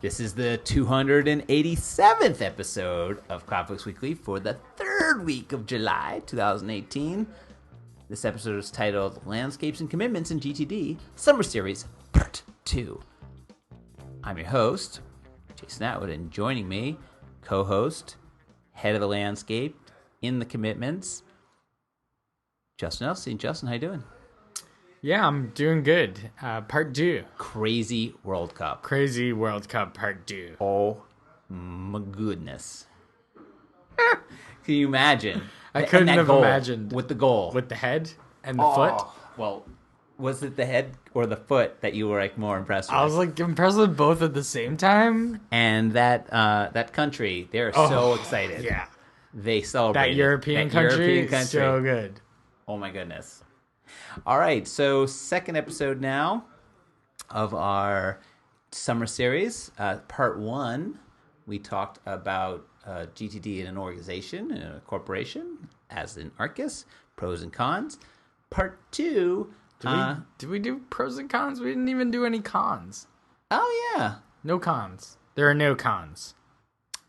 This is the 287th episode of CloudFocus Weekly for the third week of July 2018. This episode is titled Landscapes and Commitments in GTD Summer Series Part 2. I'm your host, Jason Atwood, and joining me, co-host, head of the landscape in the commitments, Justin Elstein. Justin, how you doing? Yeah, I'm doing good. Part 2. Crazy World Cup. Crazy World Cup Part 2. Oh my goodness. Can you imagine? I couldn't have imagined. With the goal. With the head and the foot? Well, was it the head or the foot that you were like more impressed with? I was like impressed with both at the same time. And that country, they're so excited. Yeah. They celebrate that European country. So good. Oh my goodness. All right, so second episode now of our summer series. Part 1, we talked about GTD in an organization, in a corporation, as in Arkus, pros and cons. Part 2... Did we do pros and cons? We didn't even do any cons. Oh, yeah. No cons. There are no cons.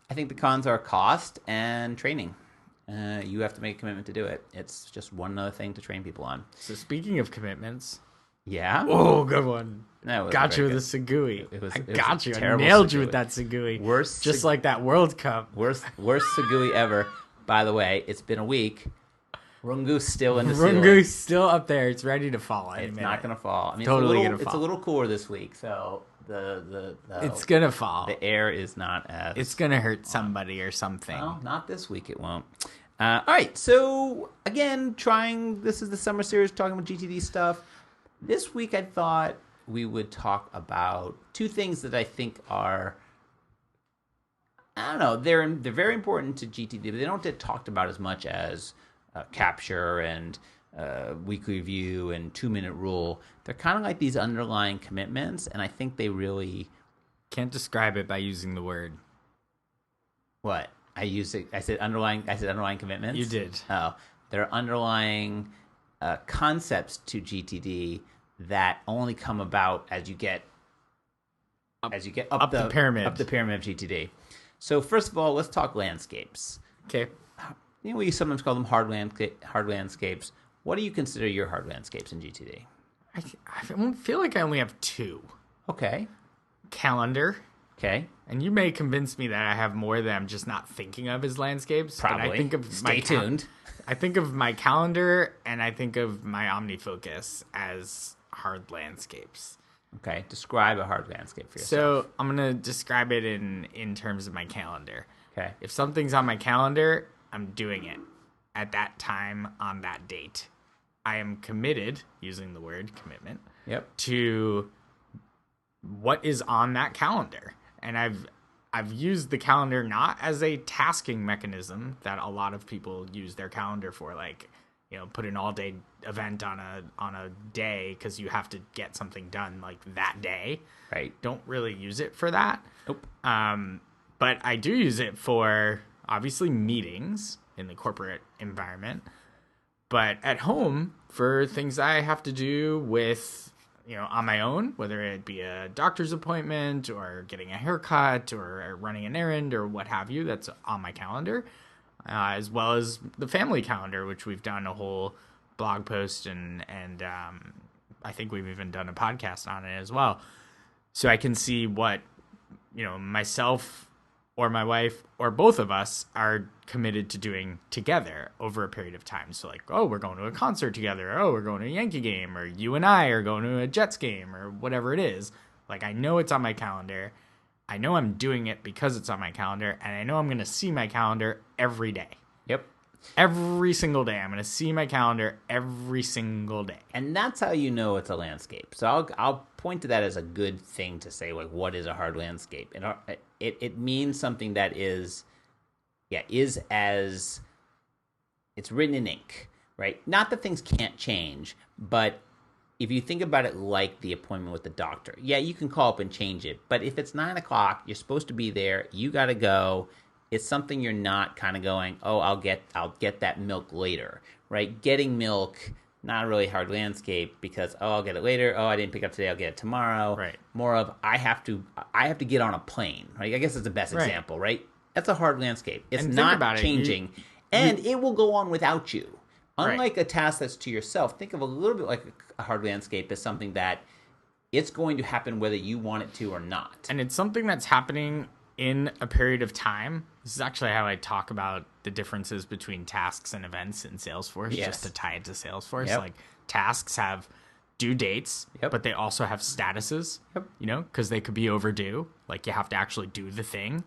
I think the cons are cost and training. You have to make a commitment to do it. It's just one other thing to train people on. So speaking of commitments. Yeah? Oh, good one. No, got you with a Segui. I got you. I nailed you with that Segui. Just like that World Cup. Worst Segui ever. By the way, it's been a week. Rungu's still in the ceiling. Rungu's still up there. It's ready to fall. It's not going to fall. I mean, totally going to fall. It's a little cooler this week, so it's going to fall. The air is not as... It's going to hurt somebody or something. Well, not this week. It won't. All right. So again, this is the summer series talking about GTD stuff. This week, I thought we would talk about two things that I think are, I don't know, they're very important to GTD, but they don't get talked about as much as capture and weekly review and 2-minute rule. They're kind of like these underlying commitments, and I think they really... Can't describe it by using the word. What? I said underlying commitments? You did. Oh. They're underlying concepts to GTD that only come about as you get up the pyramid. Up the pyramid of GTD. So first of all, let's talk landscapes. Okay. You know, we sometimes call them hard landscapes. What do you consider your hard landscapes in GTD? I feel like I only have 2. Okay. Calendar. Okay. And you may convince me that I have more that I'm just not thinking of as landscapes. Probably. But I think of Stay tuned. I think of my calendar and I think of my OmniFocus as hard landscapes. Okay. Describe a hard landscape for yourself. So I'm going to describe it in terms of my calendar. Okay. If something's on my calendar, I'm doing it at that time on that date. I am committed, using the word commitment, to what is on that calendar. And I've used the calendar not as a tasking mechanism that a lot of people use their calendar for, like, you know, put an all-day event on a day because you have to get something done like that day. Right. Don't really use it for that. Nope. But I do use it for obviously meetings in the corporate environment, but at home for things I have to do with, you know, on my own, whether it be a doctor's appointment or getting a haircut or running an errand or what have you, that's on my calendar, as well as the family calendar, which we've done a whole blog post and I think we've even done a podcast on it as well. So I can see what, you know, myself or my wife or both of us are committed to doing together over a period of time. So like, oh, we're going to a concert together. Oh, we're going to a Yankee game, or you and I are going to a Jets game, or whatever it is. Like, I know it's on my calendar. I know I'm doing it because it's on my calendar, and I know I'm going to see my calendar every day. Yep. Every single day. I'm going to see my calendar every single day. And that's how you know it's a landscape. So I'll point to that as a good thing to say, like, what is a hard landscape? And it means something that is as it's written in ink, right? Not that things can't change, but if you think about it like the appointment with the doctor, yeah, you can call up and change it. But if it's 9:00, you're supposed to be there, you got to go. It's something you're not kind of going, oh, I'll get that milk later, right? Getting milk not really hard landscape because I'll get it later. Oh, I didn't pick up today. I'll get it tomorrow. Right. More of I have to get on a plane. Right. I guess it's the best example. Right. That's a hard landscape. It's And not think about changing, and it will go on without you. Unlike a task that's to yourself, think of a little bit like a hard landscape as something that it's going to happen whether you want it to or not. And it's something that's happening in a period of time. This is actually how I talk about the differences between tasks and events in Salesforce, just to tie it to Salesforce. Yep. Like tasks have due dates, but they also have statuses, you know, because they could be overdue. Like you have to actually do the thing.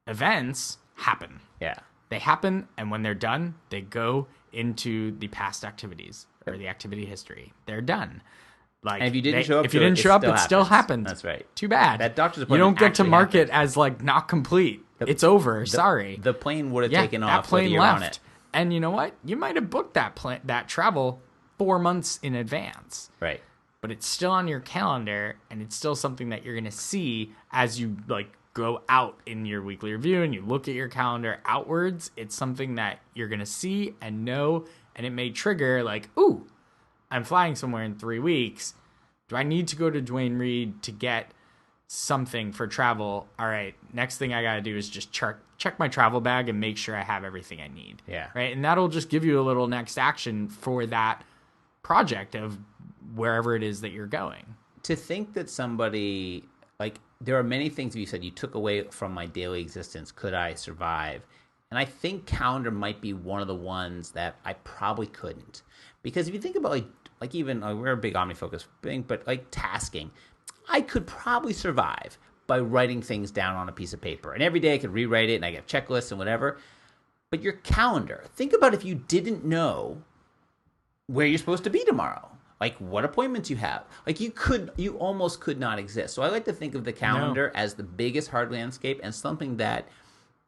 Events happen. Yeah. They happen, and when they're done, they go into the past activities or the activity history. They're done. Like, and if you didn't show up, it still happens. That's right. Too bad. That doctor's appointment. You don't get to mark happened. it as like not complete. It's over. Sorry. The plane would have taken off. That plane you're left. On it. And you know what? You might have booked that travel 4 months in advance. Right. But it's still on your calendar, and it's still something that you're going to see as you like go out in your weekly review and you look at your calendar outwards. It's something that you're going to see and know, and it may trigger like, ooh, I'm flying somewhere in 3 weeks. Do I need to go to Duane Reade to get something for travel? All right, next thing I got to do is just check my travel bag and make sure I have everything I need. Yeah. Right, and that'll just give you a little next action for that project of wherever it is that you're going. To think that somebody, like, there are many things you said you took away from my daily existence. Could I survive? And I think calendar might be one of the ones that I probably couldn't. Because if you think about like even we're a big OmniFocus thing, but like tasking, I could probably survive by writing things down on a piece of paper. And every day I could rewrite it and I get checklists and whatever. But your calendar, think about if you didn't know where you're supposed to be tomorrow. Like what appointments you have. Like you almost could not exist. So I like to think of the calendar as the biggest hard landscape and something that,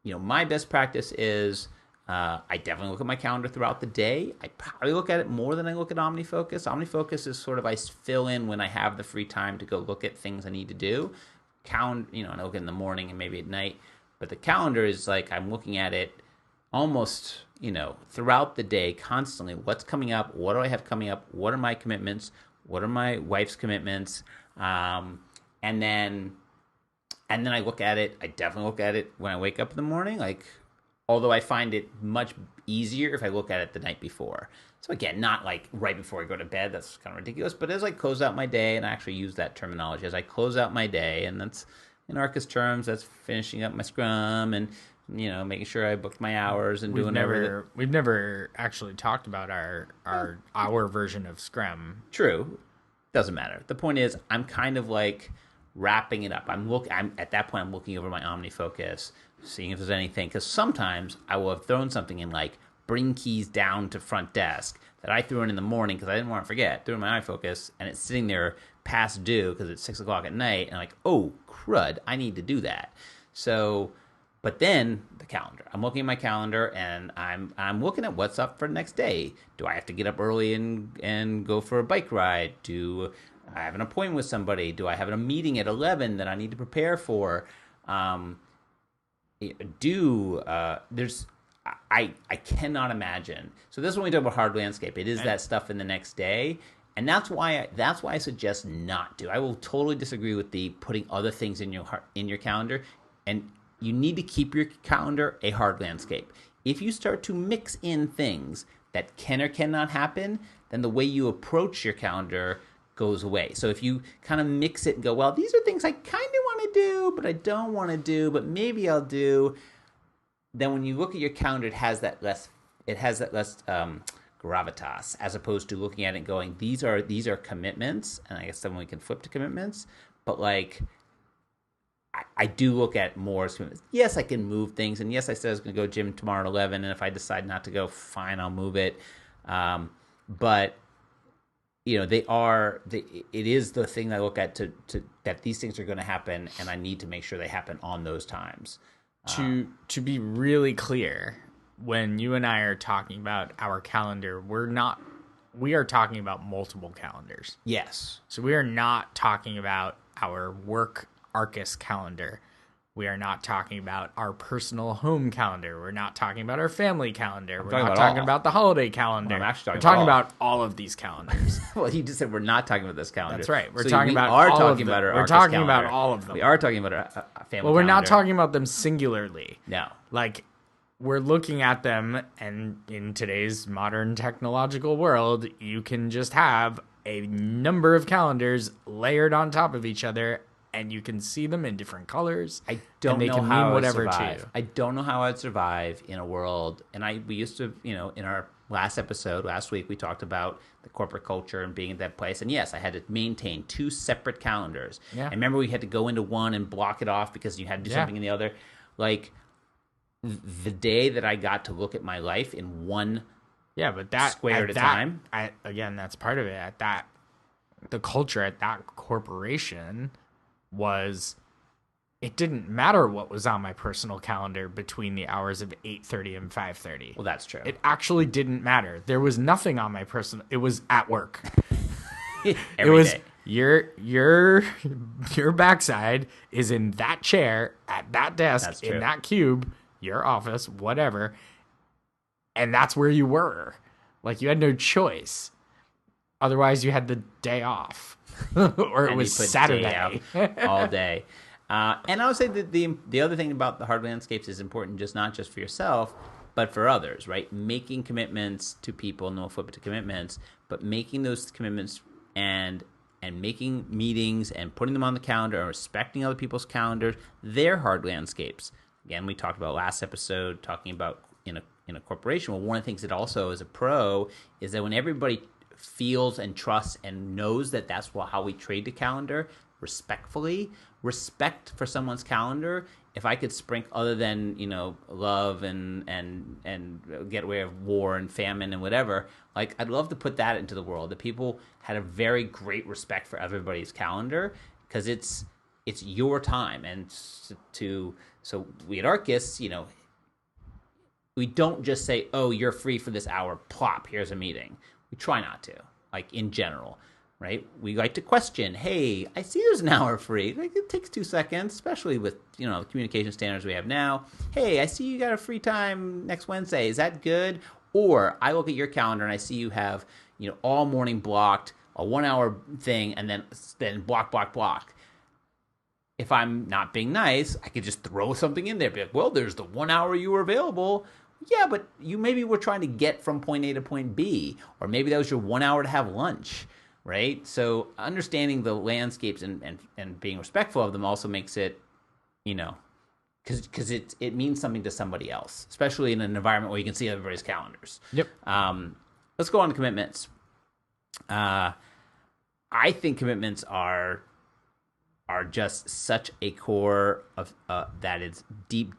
you know, my best practice is I definitely look at my calendar throughout the day. I probably look at it more than I look at OmniFocus. OmniFocus is sort of I fill in when I have the free time to go look at things I need to do. And I look in the morning and maybe at night. But the calendar is like I'm looking at it almost, throughout the day, constantly. What's coming up? What do I have coming up? What are my commitments? What are my wife's commitments? And then I look at it. I definitely look at it when I wake up in the morning. Like, although I find it much easier if I look at it the night before. So again, not like right before I go to bed. That's kind of ridiculous. But as I close out my day, and I actually use that terminology, as I close out my day, and that's in Arkus terms, that's finishing up my Scrum and making sure I booked my hours and doing everything. We've never actually talked about our version of Scrum. True, doesn't matter. The point is, I'm kind of like wrapping it up. I'm at that point. I'm looking over my OmniFocus, seeing if there's anything. Because sometimes I will have thrown something in like bring keys down to front desk that I threw in the morning because I didn't want to forget. Threw in my iFocus and it's sitting there past due because it's 6:00 at night. And I'm like, oh crud, I need to do that. So. But then the calendar. I'm looking at my calendar and I'm looking at what's up for the next day. Do I have to get up early and go for a bike ride? Do I have an appointment with somebody? Do I have a meeting at 11 that I need to prepare for? I cannot imagine. So this is when we talk about hard landscape. It is that stuff in the next day. And that's why I suggest not to. I will totally disagree with the putting other things in your calendar. And you need to keep your calendar a hard landscape. If you start to mix in things that can or cannot happen, then the way you approach your calendar goes away. So if you kind of mix it and go, well, these are things I kind of want to do, but I don't want to do, but maybe I'll do. Then when you look at your calendar, it has that less gravitas, as opposed to looking at it and going, these are commitments. And I guess then we can flip to commitments, but like, I do look at more as commitments. Yes, I can move things, and yes, I said I was going to go gym tomorrow at 11, and if I decide not to go, fine, I'll move it. But it is the thing that I look at to that these things are going to happen, and I need to make sure they happen on those times. To be really clear, when you and I are talking about our calendar, we are talking about multiple calendars. Yes. So we are not talking about our work Arkus calendar. We are not talking about our personal home calendar. We're not talking about our family calendar. We're talking not about talking all. about the holiday calendar. I'm actually We're talking talking about about all of these calendars. Well, you just said we're not talking about this calendar. That's right. We're So talking we about are all talking of about them. our We're Arkus talking calendar. about all of them. We are talking about our family Well, we're not calendar. talking about them singularly. No. Like, we're looking at them, and in today's modern technological world, you can just have a number of calendars layered on top of each other, and you can see them in different colors. I don't and they know can how mean I would whatever survive. to you. I don't know how I'd survive in a world. And we used to, in our last episode, last week, we talked about the corporate culture and being at that place. And yes, I had to maintain 2 separate calendars. Yeah. And remember, we had to go into one and block it off because you had to do something in the other. Like, the day that I got to look at my life in one But that square at a time. Again, that's part of it. The culture at that corporation was, it didn't matter what was on my personal calendar between the hours of 8:30 and 5:30. Well, that's true. It actually didn't matter. There was nothing on my personal. It was at work. Every day. Your backside is in that chair at that desk That's true. in that cube, your office, whatever, and that's where you were. Like, you had no choice. Otherwise, you had the day off, or it And was you put Saturday day out all day. And I would say that the other thing about the hard landscapes is important, not just for yourself, but for others, right? Making commitments to people, and we'll flip it to commitments, but making those commitments and making meetings and putting them on the calendar and respecting other people's calendars, they're hard landscapes. Again, we talked about last episode, talking about in a corporation. Well, one of the things that also is a pro is that when everybody feels and trusts and knows that that's how we trade the calendar, respect for someone's calendar. If I could sprinkle, other than love and get away of war and famine and whatever, like, I'd love to put that into the world, that people had a very great respect for everybody's calendar, because it's your time. And so we at Arkus, we don't just say, oh, you're free for this hour, plop, here's a meeting. We try not to, like, in general, right? We like to question, hey, I see there's an hour free. Like, it takes 2 seconds, especially with, the communication standards we have now. Hey, I see you got a free time next Wednesday. Is that good? Or I look at your calendar and I see you have, all morning blocked, a 1 hour thing, and then block. If I'm not being nice, I could just throw something in there. Be like, well, there's the 1 hour you were available. Yeah, but you maybe were trying to get from point A to point B, or maybe that was your 1 hour to have lunch, right? So understanding the landscapes and being respectful of them also makes it, because it means something to somebody else, especially in an environment where you can see everybody's calendars. Yep. Let's go on to commitments. I think commitments are just such a core of that is deep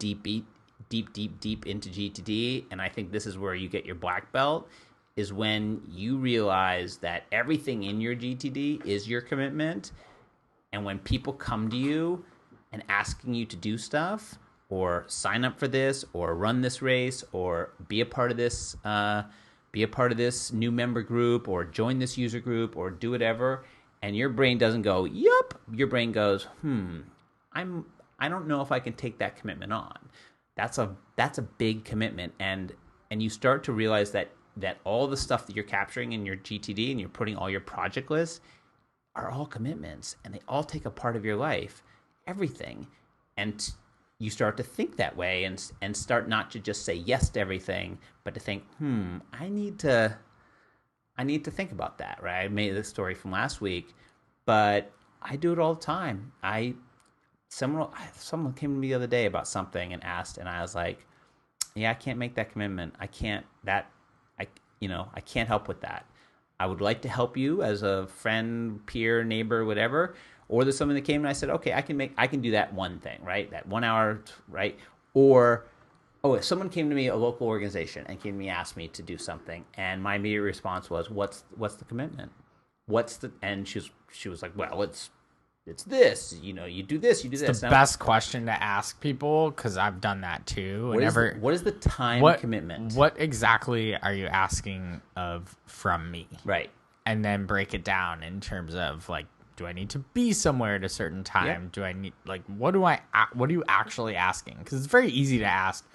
into GTD, and I think this is where you get your black belt, is when you realize that everything in your GTD is your commitment, and when people come to you and asking you to do stuff, or sign up for this, or run this race, or be a part of this new member group, or join this user group, or do whatever, and your brain doesn't go, yup, your brain goes, I don't know if I can take that commitment on. That's a big commitment, and you start to realize that all the stuff that you're capturing in your GTD and you're putting all your project lists are all commitments, and they all take a part of your life, everything, and you start to think that way and start not to just say yes to everything, but to think, I need to think about that, right? I made this story from last week, but I do it all the time. Someone came to me the other day about something and asked, and I was like, yeah, I can't make that commitment. I can't help with that. I would like to help you as a friend, peer, neighbor, whatever. Or there's something that came and I said, okay, I can do that one thing, right? That 1 hour, right? Or, if someone came to me, a local organization, and came to me, asked me to do something, and my immediate response was, what's the commitment? And she was like, well, it's this, you do this, you do this. It's the best question to ask people, because I've done that too. What is the time commitment? What exactly are you asking from me? Right. And then break it down in terms of, like, Do I need to be somewhere at a certain time? Do I need, like, what are you actually asking? Because it's very easy to ask,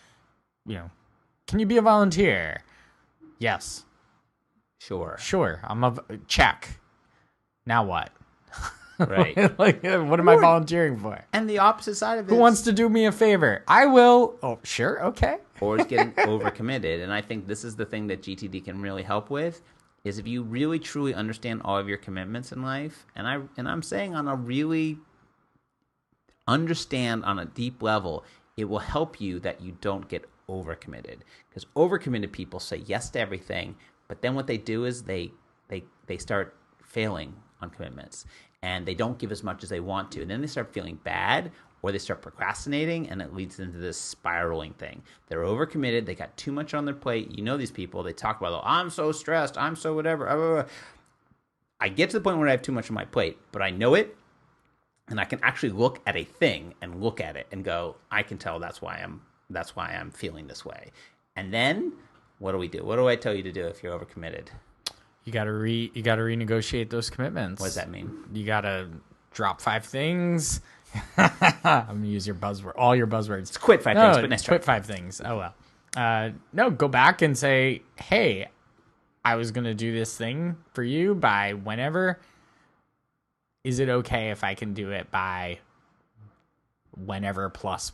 can you be a volunteer? Yes. Sure. Check. Now what? Right. Like, what am I volunteering for? And the opposite side of it. Who wants to do me a favor? I will. Oh, sure. Okay. Or is getting overcommitted. And I think this is the thing that GTD can really help with, is if you really truly understand all of your commitments in life, and I'm saying on a really understand on a deep level, it will help you that you don't get overcommitted. Because overcommitted people say yes to everything, but then what they do is they start failing on commitments, and they don't give as much as they want to, and then they start feeling bad, or they start procrastinating, and it leads into this spiraling thing. They're overcommitted. They got too much on their plate. You know these people. They talk about, I'm so stressed. I'm so whatever. I get to the point where I have too much on my plate, but I know it, and I can actually look at a thing and look at it and go, I can tell that's why I'm feeling this way. And then what do we do? What do I tell you to do if you're overcommitted? You gotta renegotiate those commitments. What does that mean? You gotta drop 5 things. I'm gonna use all your buzzwords. It's quit 5 things, but next quit 5 things. Oh well. No, go back and say, hey, I was gonna do this thing for you by whenever. Is it okay if I can do it by whenever plus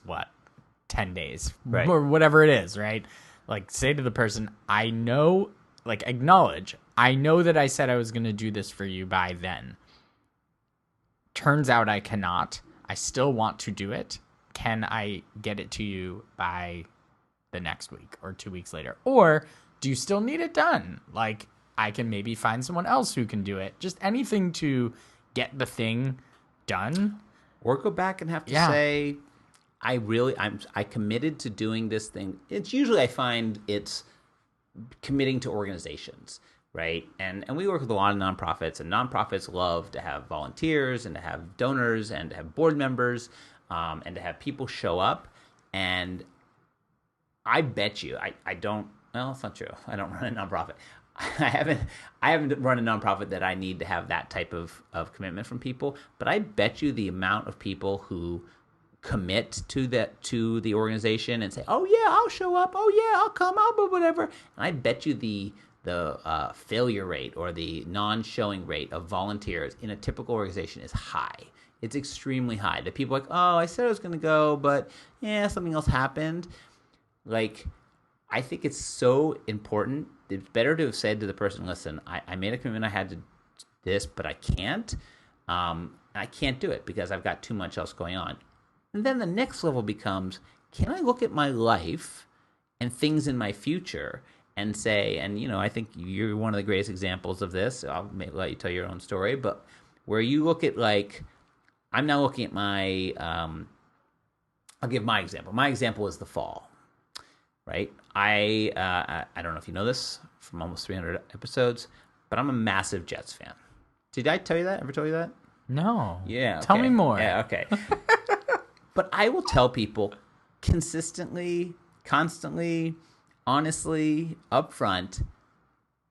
10 days, right, or whatever it is, right? Like, say to the person, I know, like, acknowledge, I know that I said I was going to do this for you by then. Turns out I cannot. I still want to do it. Can I get it to you by the next week or 2 weeks later? Or do you still need it done? Like, I can maybe find someone else who can do it. Just anything to get the thing done. Or go back and have to say, I committed to doing this thing. It's usually, I find it's committing to organizations, right? And we work with a lot of nonprofits, and nonprofits love to have volunteers and to have donors and to have board members, and to have people show up. And I bet you, I don't, well, it's not true. I don't run a nonprofit. I haven't run a nonprofit that I need to have that type of commitment from people, but I bet you the amount of people who commit to the organization and say, oh yeah, I'll show up, oh yeah, I'll come, I'll do whatever. And I bet you the failure rate or the non-showing rate of volunteers in a typical organization is high. It's extremely high. The people are like, oh, I said I was going to go, but yeah, something else happened. Like, I think it's so important. It's better to have said to the person, listen, I made a commitment, I had to this, but I can't. I can't do it because I've got too much else going on. And then the next level becomes, can I look at my life and things in my future and say, and I think you're one of the greatest examples of this. I'll let you tell your own story, but where you look at, like, I'm now looking at my, I'll give my example. My example is the fall, right? I don't know if you know this from almost 300 episodes, but I'm a massive Jets fan. Did I tell you that? Ever tell you that? No. Yeah. Okay. Tell me more. Yeah. Okay. But I will tell people consistently, constantly, honestly, upfront,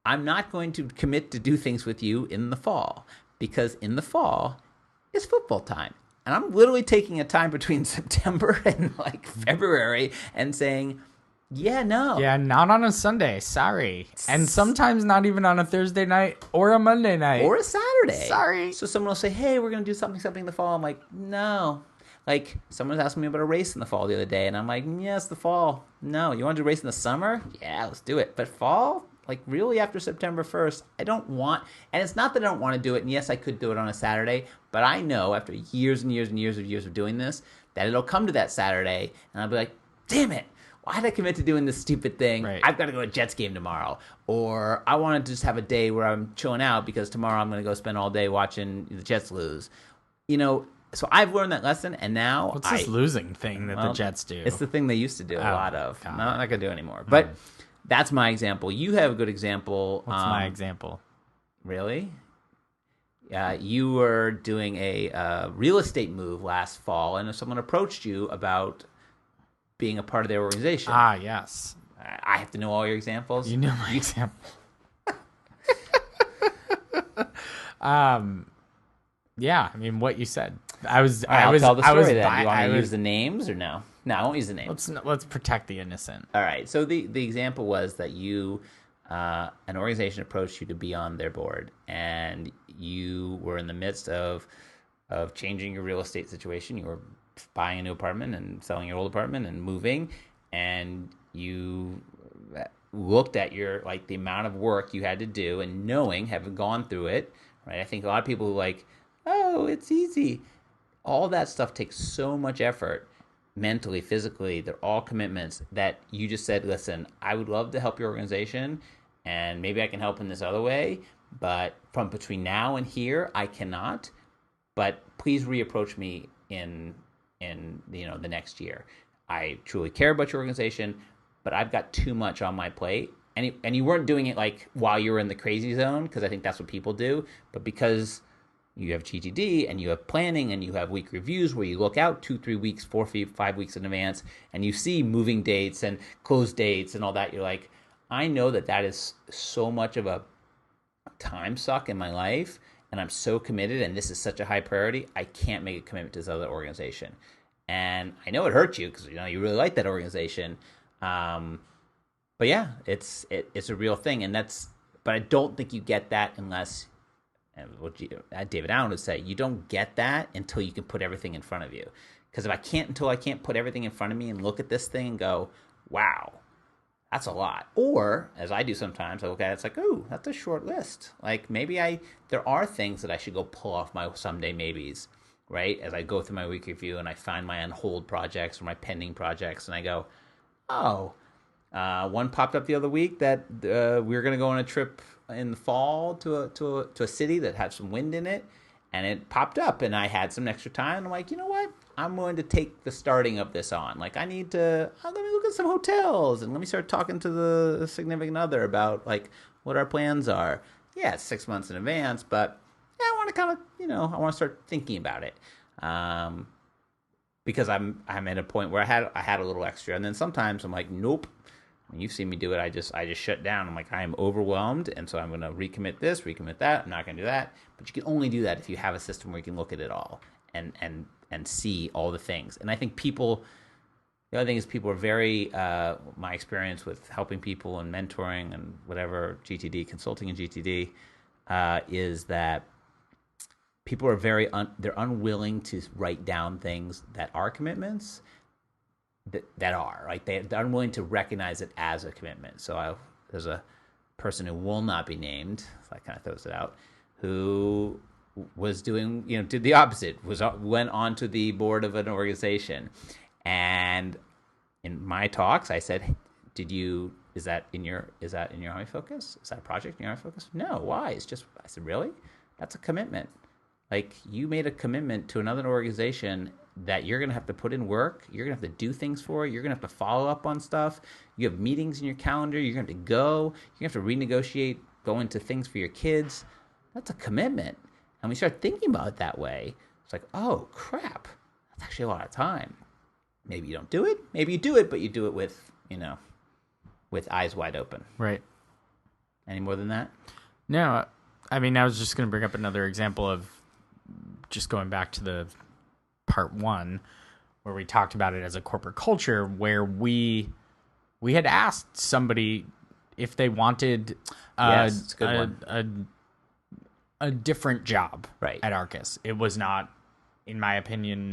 I'm not going to commit to do things with you in the fall, because in the fall is football time. And I'm literally taking a time between September and like February and saying, yeah, no. Yeah, not on a Sunday. Sorry. And sometimes not even on a Thursday night or a Monday night. Or a Saturday. Sorry. So someone will say, hey, we're going to do something in the fall. I'm like, no. Like, someone was asking me about a race in the fall the other day, and I'm like, yes, the fall. No, you want to do a race in the summer? Yeah, let's do it. But fall? Like, really after September 1st, I don't want, and it's not that I don't want to do it, and yes, I could do it on a Saturday, but I know after years and years and years of doing this, that it'll come to that Saturday, and I'll be like, damn it, why did I commit to doing this stupid thing? Right. I've got to go to a Jets game tomorrow. Or I want to just have a day where I'm chilling out because tomorrow I'm going to go spend all day watching the Jets lose. So I've learned that lesson, and now what's this losing thing that the Jets do? It's the thing they used to do a lot of. I'm not going to do anymore. But that's my example. You have a good example. What's my example? Really? You were doing a real estate move last fall, and someone approached you about being a part of their organization. Ah, yes. I have to know all your examples? You know my example. Yeah, I mean, what you said. I was. All right, I I'll was. tell the I story was. then. You want me to I use was. the names or no? No, I won't use the names. Let's protect the innocent. All right. So the example was that an organization approached you to be on their board, and you were in the midst of changing your real estate situation. You were buying a new apartment and selling your old apartment and moving, and you looked at your like the amount of work you had to do, and knowing, having gone through it, right? I think a lot of people who like, oh, it's easy. All that stuff takes so much effort mentally, physically. They're all commitments that you just said, listen, I would love to help your organization and maybe I can help in this other way, but from between now and here, I cannot. But please reapproach me in the next year. I truly care about your organization, but I've got too much on my plate. And you weren't doing it like while you were in the crazy zone, because I think that's what people do, but because you have GTD and you have planning and you have week reviews where you look out 2, 3 weeks, 4, 5 weeks in advance, and you see moving dates and close dates and all that. You're like, I know that is so much of a time suck in my life, and I'm so committed, and this is such a high priority. I can't make a commitment to this other organization, and I know it hurts you because you really like that organization. But yeah, it's a real thing, and but I don't think you get that unless. And what David Allen would say, you don't get that until you can put everything in front of you. Because until I can't put everything in front of me and look at this thing and go, wow, that's a lot. Or, as I do sometimes, I look at it, it's like, oh, that's a short list. Like maybe there are things that I should go pull off my someday maybes, right? As I go through my week review and I find my on hold projects or my pending projects and I go, oh, one popped up the other week that we were going to go on a trip in the fall to a city that had some wind in it, and it popped up, and I had some extra time. And I'm like, you know what? I'm willing to take the starting of this on. Like, I need to let me look at some hotels and let me start talking to the significant other about like what our plans are. Yeah, it's 6 months in advance, but yeah, I want to kind of I want to start thinking about it. Because I'm at a point where I had a little extra, and then sometimes I'm like, nope. When you've seen me do it, I just shut down. I'm like, I am overwhelmed, and so I'm going to recommit this, recommit that. I'm not going to do that. But you can only do that if you have a system where you can look at it all and see all the things. And I think the other thing is people are very, my experience with helping people and mentoring and whatever, GTD, consulting in GTD, is that people are they're unwilling to write down things that are commitments, that are right. They're unwilling to recognize it as a commitment. So there's a person who will not be named, so that kind of throws it out, who was doing did the opposite, went onto the board of an organization, and in my talks I said, is that in your Army focus? Is that a project in your Army focus? No. Why? It's just, I said, really? That's a commitment. Like, you made a commitment to another organization that you're going to have to put in work. You're going to have to do things for. You're going to have to follow up on stuff. You have meetings in your calendar. You're going to have to go. You're going to have to renegotiate, go into things for your kids. That's a commitment. And we start thinking about it that way. It's like, oh, crap. That's actually a lot of time. Maybe you don't do it. Maybe you do it, but you do it with, with eyes wide open. Right. Any more than that? No, I mean, I was just going to bring up another example of just going back to the part 1 where we talked about it as a corporate culture, where we had asked somebody if they wanted it's a good one. A different job right. at Arkus. It was not, in my opinion,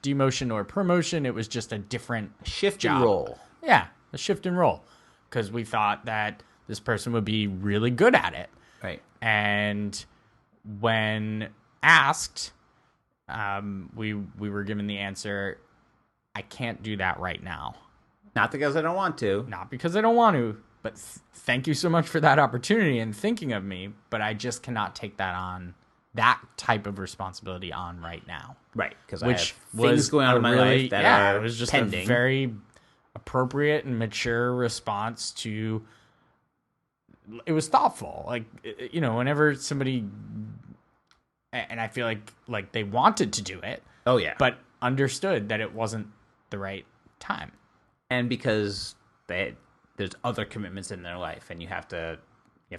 demotion or promotion. It was just a different shift job. In role. Yeah, a shift in role, because we thought that this person would be really good at it. Right. And when asked, we were given the answer, I can't do that right now. Not because I don't want to. Not because I don't want to, but thank you so much for that opportunity and thinking of me, but I just cannot take that type of responsibility on right now. Right, because I have things going on in my life that are it was just pending. A very appropriate and mature response to. It was thoughtful, like whenever somebody, and I feel like they wanted to do it. Oh yeah, but understood that it wasn't the right time, and because there's other commitments in their life, and you have to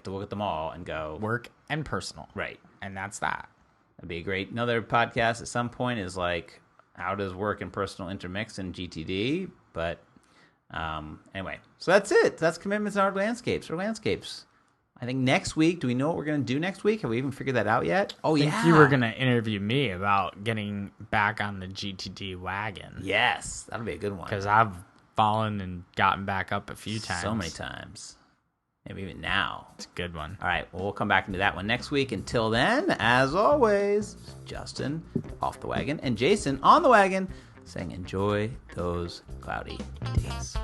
look at them all and go work and personal, right, and that's that. That'd be a great. Another podcast at some point is like, how does work and personal intermix in GTD? But anyway, so that's it. That's commitments in our landscapes. Our landscapes. I think next week, do we know what we're going to do next week? Have we even figured that out yet? Oh, I think you were going to interview me about getting back on the GTD wagon. Yes, that'll be a good one. Because I've fallen and gotten back up a few times. So many times. Maybe even now. It's a good one. All right, well, we'll come back into that one next week. Until then, as always, Justin off the wagon and Jason on the wagon saying enjoy those cloudy days.